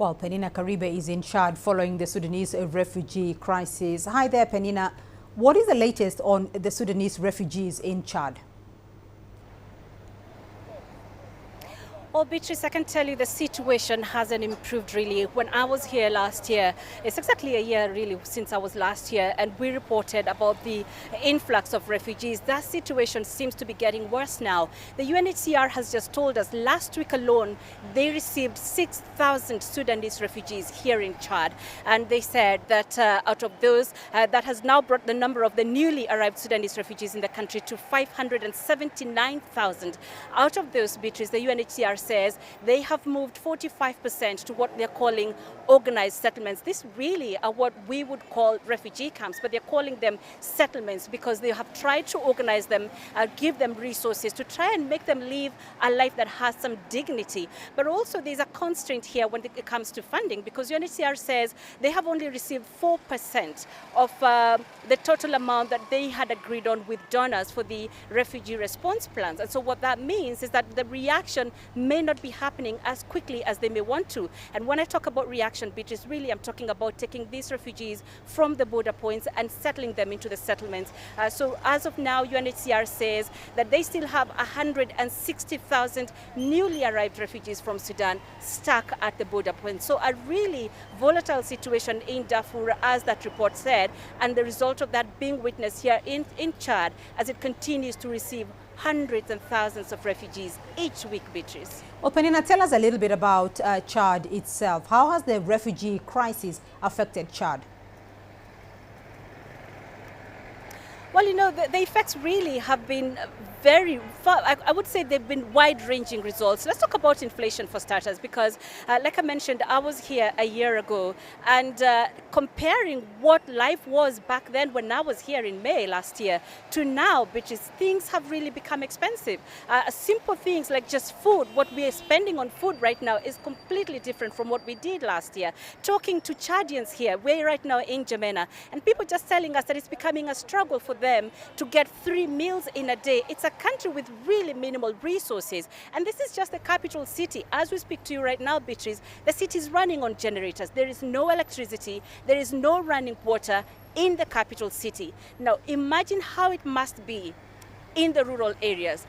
Well, Penina Karibe is in Chad following the Sudanese refugee crisis. Hi there, Penina. What is the latest on the Sudanese refugees in Chad? Well, Beatrice, I can tell you the situation hasn't improved really. When I was here last year, it's exactly a year really since I was last here, and we reported about the influx of refugees. That situation seems to be getting worse now. The UNHCR has just told us last week alone, they received 6,000 Sudanese refugees here in Chad. And they said that out of those, that has now brought the number of the newly arrived Sudanese refugees in the country to 579,000. Out of those, Beatrice, the UNHCR says they have moved 45% to what they're calling organized settlements. These really are what we would call refugee camps, but they're calling them settlements because they have tried to organize them, give them resources to try and make them live a life that has some dignity. But also there's a constraint here when it comes to funding, because UNHCR says they have only received 4% of the total amount that they had agreed on with donors for the refugee response plans. And so what that means is that the reaction may not be happening as quickly as they may want to. And when I talk about reaction, Beatrice, really I'm talking about taking these refugees from the border points and settling them into the settlements. So as of now, UNHCR says that they still have 160,000 newly arrived refugees from Sudan stuck at the border points. So a really volatile situation in Darfur, as that report said, and the result of that being witnessed here in Chad as it continues to receive hundreds and thousands of refugees each week, Beatrice. Well, Penina, tell us a little bit about Chad itself. How has the refugee crisis affected Chad? Well, you know, the effects really have been very far. I would say they've been wide-ranging results. Let's talk about inflation for starters, because like I mentioned, I was here a year ago, and comparing what life was back then when I was here in May last year to now, because things have really become expensive. Simple things like just food, what we are spending on food right now is completely different from what we did last year. Talking to Chadians here, we're right now in Jamena, and people just telling us that it's becoming a struggle for them to get 3 meals in a day. It's a country with really minimal resources, and this is just the capital city. As we speak to you right now, Beatrice, the city is running on generators. There is no electricity, there is no running water in the capital city. Now imagine how it must be in the rural areas.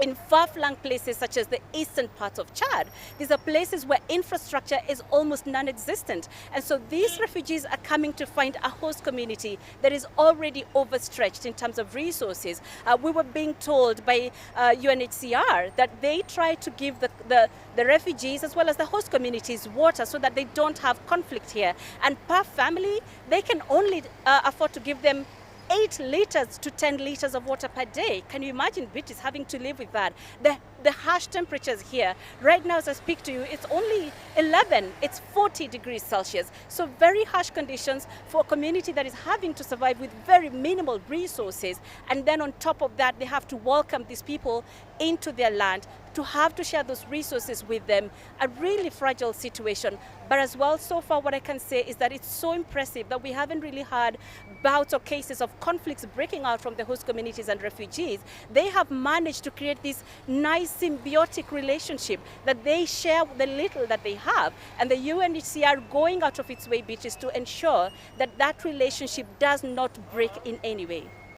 In far-flung places such as the eastern part of Chad, these are places where infrastructure is almost non-existent. And so these refugees are coming to find a host community that is already overstretched in terms of resources. We were being told by UNHCR that they try to give the refugees as well as the host communities water so that they don't have conflict here. And per family, they can only afford to give them 8 liters to 10 liters of water per day. Can you imagine British having to live with that? The harsh temperatures here, right now as I speak to you, it's only 11, it's 40 degrees Celsius. So very harsh conditions for a community that is having to survive with very minimal resources. And then on top of that, they have to welcome these people into their land, to have to share those resources with them. A really fragile situation. But as well, so far what I can say is that it's so impressive that we haven't really had bouts or cases of conflicts breaking out from the host communities and refugees. They have managed to create this nice symbiotic relationship that they share the little that they have, and the UNHCR going out of its way, Beatrice, to ensure that that relationship does not break in any way.